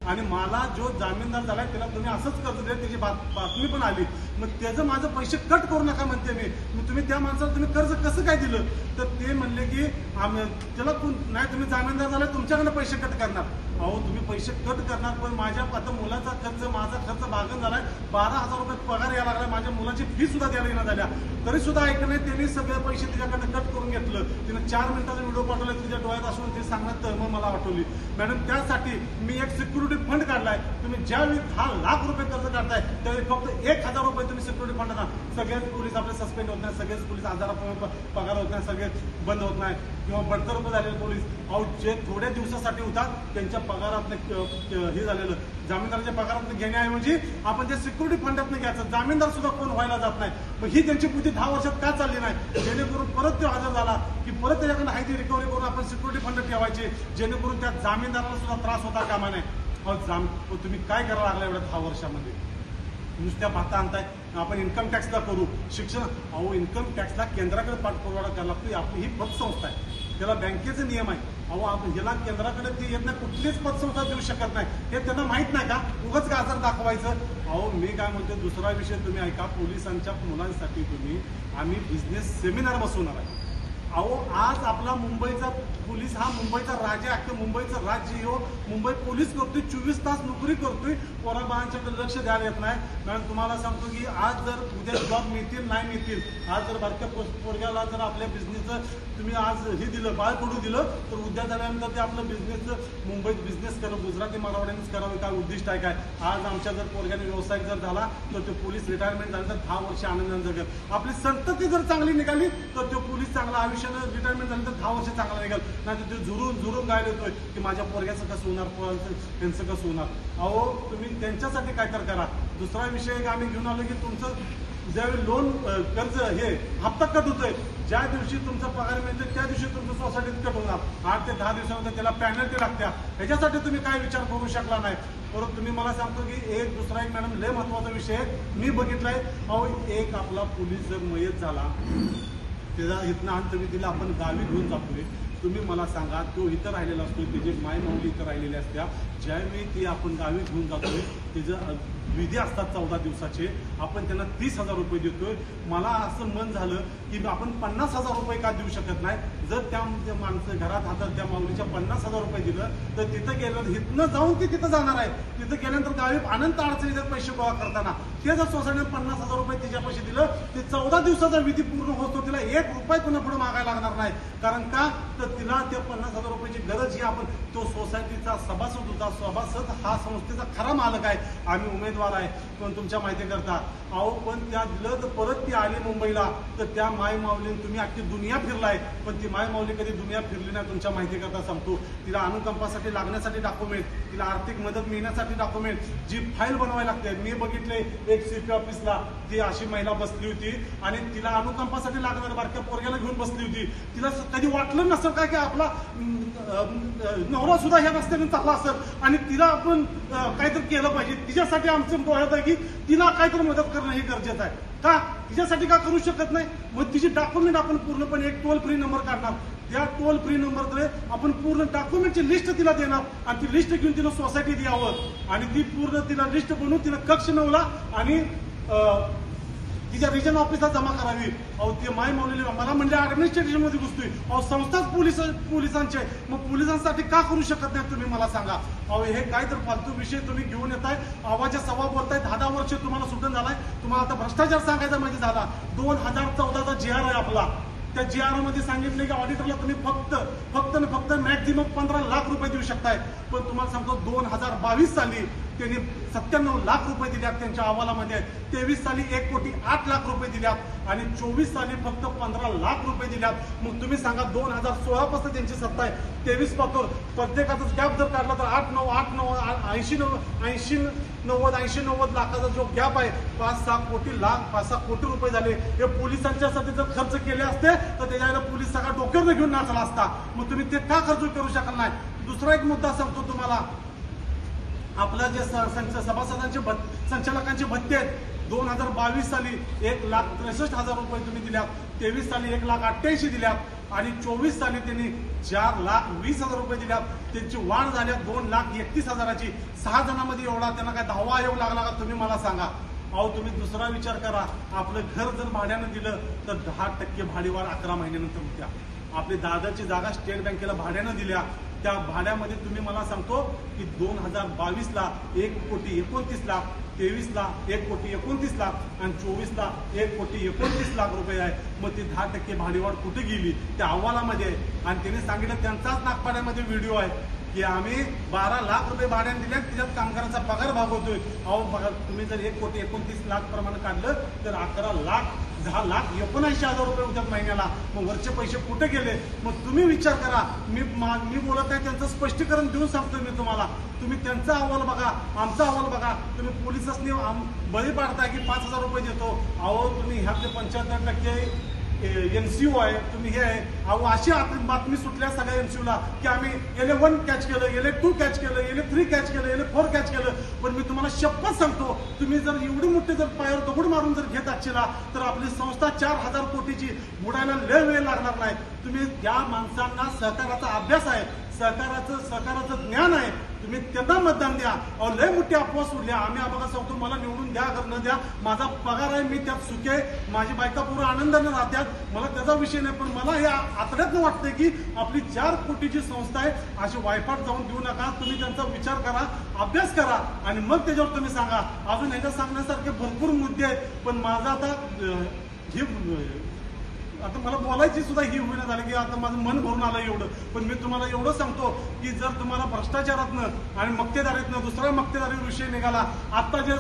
आणि मला जो जामीनदार झालाय त्याला तुम्ही असंच कर्ज दिलं, त्याची बातमी पण आली, मग त्याचं माझं पैसे कट करू नका म्हणते मी. मग तुम्ही त्या माणसाला तुम्ही कर्ज कसं काय दिलं? तर ते म्हणले की त्याला नाही, तुम्ही जामीनदार झाला तुमच्याकडनं पैसे कट करणार. अहो तुम्ही पैसे कट करणार, पण माझ्या आता मुलाचा खर्च, माझा खर्च भागून झालाय, 12,000 रुपये पगार यायला लागला, माझ्या मुलाची फी सुद्धा द्यायला येणं झाल्या, तरी सुद्धा ऐकलं नाही. त्यांनी सगळे पैसे तिच्याकडनं कट करून घेतलं. तिने 4 मिनिटाचा व्हिडिओ पाठवला, तुझ्या डोळ्यात असून ते सांगण्यात तर मला आठवली. मॅडम त्यासाठी मी एक सिक्युरिटी फंड काढलाय. तुम्ही ज्यावेळी 10 लाख रुपये कर्ज काढताय त्यावेळी फक्त 1,000 रुपये तुम्ही सिक्युरिटी फंड ना. सगळेच पोलीस आपले सस्पेंड होत नाही, सगळेच पोलीस आजाराप्रमाणे पगार होत नाही, सगळे बंद होत नाही, किंवा बडतर्फ झालेले पोलीस अहो जे थोड्या दिवसासाठी होतात त्यांच्या पगारात हे झालेलं, जामीनदाराच्या पगारात घेण्याऐवजी आपण ते सिक्युरिटी फंडात घ्यायचं. जामीनदार सुद्धा कोण व्हायला जात नाही. मग ही त्यांची बुद्धी 10 वर्षात का चालली नाही? जेणेकरून परत तो हजर झाला की परत त्याच्याकडे हायती रिकव्हरी करून आपण सिक्युरिटी फंड ठेवायचे, जेणेकरून त्या जामीनदाराला सुद्धा त्रास होता कामा नये. तुम्ही काय करायला लागला एवढ्या 10 वर्षामध्ये? नुसत्या भाता आणताय. आपण इन्कम टॅक्सला करू, शिक्षण, अहो इन्कम टॅक्सला केंद्राकडे पाठपुरावा करायला लागतो. आपली ही पतसंस्था आहे, त्याला बँकेचे नियम आहे. अहो आपण ज्याला केंद्राकडे ती येत नाही, कुठलीच पतसंस्था देऊ शकत नाही. हे त्यांना माहित नाही का? उगाच गाजर दाखवायचं. अहो मी काय म्हणतो, दुसरा विषय तुम्ही ऐका. पोलिसांच्या मुलांसाठी आम्ही बिझनेस सेमिनार बसवणार आहे. अहो आज आपला मुंबईचा पोलीस हा मुंबईचा राजा, अख्खं मुंबईचं राज्य हो, मुंबई पोलीस करतोय, 24 तास नोकरी करतोय, पोराबाळांच्याकडे लक्ष द्यायला येत नाही. कारण तुम्हाला सांगतो की आज जर उद्या जॉब मिळतील नाही मिळतील, आज जर बारक्या पोरग्याला जर आपल्या बिझनेसचं तुम्ही आज हे दिलं, बाळ पडू दिलं, तर उद्या झाल्यानंतर ते आपलं बिझनेसचं मुंबईत बिझनेस करा, गुजराती मारवाड्यांनीच करावं, काय उद्दिष्ट आहे काय? आज आमच्या जर पोरग्याने व्यवसाय जर झाला तर तो पोलीस रिटायरमेंट झाल्यानंतर 10 वर्ष आनंदाने जगेल. आपली संतती जर चांगली निघाली तर तो पोलीस चांगला आयुष्यानं रिटायरमेंट झाल्यानंतर 10 वर्ष चांगला निघाल. नाही तर ते झुरून गायला येतोय की माझ्या पोरग्याचं कसं होणार, त्यांचं कसं होणार. अहो तुम्ही त्यांच्यासाठी काय तर करा. दुसरा विषय आम्ही घेऊन आलो की तुमचं ज्यावेळी लोन कर्ज हे हप्ता कट होतोय, ज्या दिवशी तुमचा पगार मिळतोय त्या दिवशी तुमचं सोसायटीत कट होणार. 8 ते 10 दिवसानंतर त्याला पॅनल्टी लागत्या. ह्याच्यासाठी तुम्ही काय विचार करू शकला नाही. परत तुम्ही मला सांगतो की दुसरा एक मॅडम लय महत्वाचा विषय मी बघितलाय. अहो एक आपला पोलीस जर मयत झाला, त्याचा इथनं अंत विधीला आपण गावी घेऊन जातोय. तुम्ही मला सांगा, तो इथं राहिलेला असतो, त्याची माय माऊली इथं राहिलेली असत्या. ज्यावेळी ती आपण गावी घेऊन जातोय त्याचं विधी असतात 14 दिवसाचे, आपण त्यांना 30,000 रुपये देतोय. मला असं मन झालं की आपण 50,000 रुपये का देऊ शकत नाही? जर त्या माणसं घरात हातात त्या माऊलीच्या 50,000 रुपये दिलं तर तिथं गेलं, इथनं जाऊन ती तिथं जाणार आहे. तिथं गेल्यानंतर गावी अनंत अडचणी जर पैसे गोळा करताना ते जर सोसायटीने 50,000 रुपये तिच्या पैसे दिलं, ते 14 दिवसाचा विधी पूर्ण होतो, तिला 1 रुपया पुन्हा पुढे मागायला लागणार नाही. कारण का? तर तिला त्या 50,000 रुपयाची गरज ही आपण तो सोसायटीचा सभासद होता. सभासद हा संस्थेचा खरा मालक आहे, आम्ही उमेदवार आहे. पण तुमच्या माहिती करता अहो पण त्या दिलं तर परत ती आली मुंबईला, तर त्या माय माऊलीने तुम्ही अख्खी दुनिया फिरलाय, पण ती माय माऊली कधी दुनिया फिरली नाही. तुमच्या माहिती करता सांगतो, तिला अनुकंपासाठी लागण्यासाठी डॉक्युमेंट, तिला आर्थिक मदत मिळण्यासाठी डॉक्युमेंट, जी फाईल बनवायला लागते. मी बघितले एक सिटी ऑफिसला ती अशी महिला बसली होती आणि तिला अनुकंपासाठी लागणाऱ्या बारक्या पोरग्याला घेऊन बसली होती. तिला कधी वाटलं नसेल काय की आपला नवरा सुद्धा ह्या रस्त्याने चालला असेल आणि तिला आपण काहीतरी केलं पाहिजे. तिच्यासाठी आमचं डोळ्यात आहे की तिला काहीतरी मदत करणं हे गरजेचं आहे. का तिच्यासाठी का करू शकत नाही? मग तिची डॉक्युमेंट आपण पूर्णपणे एक टोल फ्री नंबर काढणार, त्या टोल फ्री नंबरकडे आपण पूर्ण डॉक्युमेंटची लिस्ट तिला देणार आणि ती लिस्ट घेऊन तिला सोसायटीत यावं आणि ती पूर्ण तिला लिस्ट बनवून तिला कक्ष 9ला आणि तिच्या रिजन ऑफिसला जमा करावी. अहो ते माय माऊलीला मला म्हणजे ऍडमिनिस्ट्रेशन मध्ये घुसतोय. अहो संस्थाच पोलिसांचे, मग पोलिसांसाठी का करू शकत नाही तुम्ही मला सांगा. अहो हे काय तर फालतू विषय तुम्ही घेऊन येताय, आवाजा सवा बोलताय. 10 वर्ष तुम्हाला सुटून झालाय. तुम्हाला आता भ्रष्टाचार सांगायचा म्हणजे झाला. 2014चा GR आहे आपला. त्या GR मध्ये सांगितले की ऑडिटरला तुम्ही फक्त मॅक्झिमम 15 लाख रुपये देऊ शकताय. पण तुम्हाला सांगतो 2022 साली त्यांनी 97 लाख रुपये दिल्यात त्यांच्या अहवालामध्ये. 23 साली 1,08,00,000 रुपये दिल्यात आणि 24 साली फक्त 15 लाख रुपये दिल्यात. मग तुम्ही सांगा 2016 पासून त्यांची सत्ता आहे, 23 पासून प्रत्येकाचा गॅप जर काढला तर 80-90 लाखाचा जो गॅप आहे, 5-6 कोटी रुपये झाले. हे पोलिसांच्यासाठी जर खर्च केले असते तर त्याच्याला पोलीस सगळा डोक्यावर घेऊन नाचला असता. मग तुम्ही ते का खर्च करू शकत नाही? दुसरा एक मुद्दा सांगतो तुम्हाला. आपल्या जे सभासदांचे संचालकांचे भत्ते आहेत, 2022 साली 1,63,000 रुपये तुम्ही दिल्यात, 23 साली 1,88,000 दिल्यात आणि 24 साली त्यांनी 4,20,000 रुपये दिल्या. त्यांची वाढ झाल्या 2,31,000ची. 6 जणांमध्ये एवढा त्यांना काय 10वा आयोग लागला का तुम्ही मला सांगा. अहो तुम्ही दुसरा विचार करा, आपलं घर जर भाड्यानं दिलं तर 10% भाडीवाढ 11 महिन्यानंतर होत्या. आपली दादरची जागा स्टेट बँकेला भाड्यानं दिल्या, त्या भाड्यामध्ये तुम्ही मला सांगतो की 2022ला 1,29,00,000, 23ला 1,29,00,000 आणि 24ला 1,29,00,000 रुपये आहे. मग ती 10% भाडीवाढ कुठे गेली त्या अहवालामध्ये आहे. आणि त्यांनी सांगितलं, त्यांचाच नागपाड्यामध्ये व्हिडिओ आहे की आम्ही 12 लाख रुपये भाड्याने दिले, त्याच्यात कामगारांचा पगार भागवतोय. अहो बघा, तुम्ही जर 1,29,00,000 प्रमाणे काढलं तर 10,79,000 रुपये होत्यात महिन्याला. मग वरचे पैसे कुठे गेले? मग तुम्ही विचार करा. मी बोलत आहे, त्यांचं स्पष्टीकरण देऊन सांगतोय मी तुम्हाला. तुम्ही त्यांचा अहवाल बघा, आमचा अहवाल बघा. तुम्ही पोलिसांनी बळी पाडताय की 5,000 रुपये देतो. अहो तुम्ही ह्यातले 75% NCO आहे, तुम्ही हे आहे. अहो अशी बातमी सुटल्या सगळ्या NCOला की आम्ही LA1 कॅच केलं, LA2 कॅच केलं, LA3 कॅच केलं, LA4 कॅच केलं. पण मी तुम्हाला शपथ सांगतो, तुम्ही जर एवढे मोठे जर पायावर दगड मारून जर घेत असशीला तर आपली संस्था 4,000 कोटीची बुडायला लय वेळ लागणार नाही. तुम्ही त्या माणसांना सहकाराचा अभ्यास आहे, सहकाराचं ज्ञान आहे, तुम्ही त्यांना मतदान द्या. अहो लय मोठी अफवा सोडल्या. आम्ही बघा सांगतो, मला निवडून द्या न द्या, माझा पगार आहे, मी त्यात सुखी आहे, माझी बायका पूर्ण आनंदाने राहतात, मला त्याचा विषय नाही. पण मला हे आतड्यातनं वाटतंय की आपली 4 कोटीची संस्था आहे, अशी वायफाट जाऊन देऊ नका. तुम्ही त्यांचा विचार करा, अभ्यास करा आणि मग त्याच्यावर तुम्ही सांगा. अजून ह्याच्यात सांगण्यासारखे भरपूर मुद्दे आहेत, पण माझा आता मला बोलायची सुद्धा ही होईना झाली की आता माझं मन भरून आलं एवढं. पण मी तुम्हाला एवढं सांगतो की जर तुम्हाला भ्रष्टाचारातनं आणि मक्तेदारीतनं दुसरा मक्तेदारी विषय निघाला, आता जे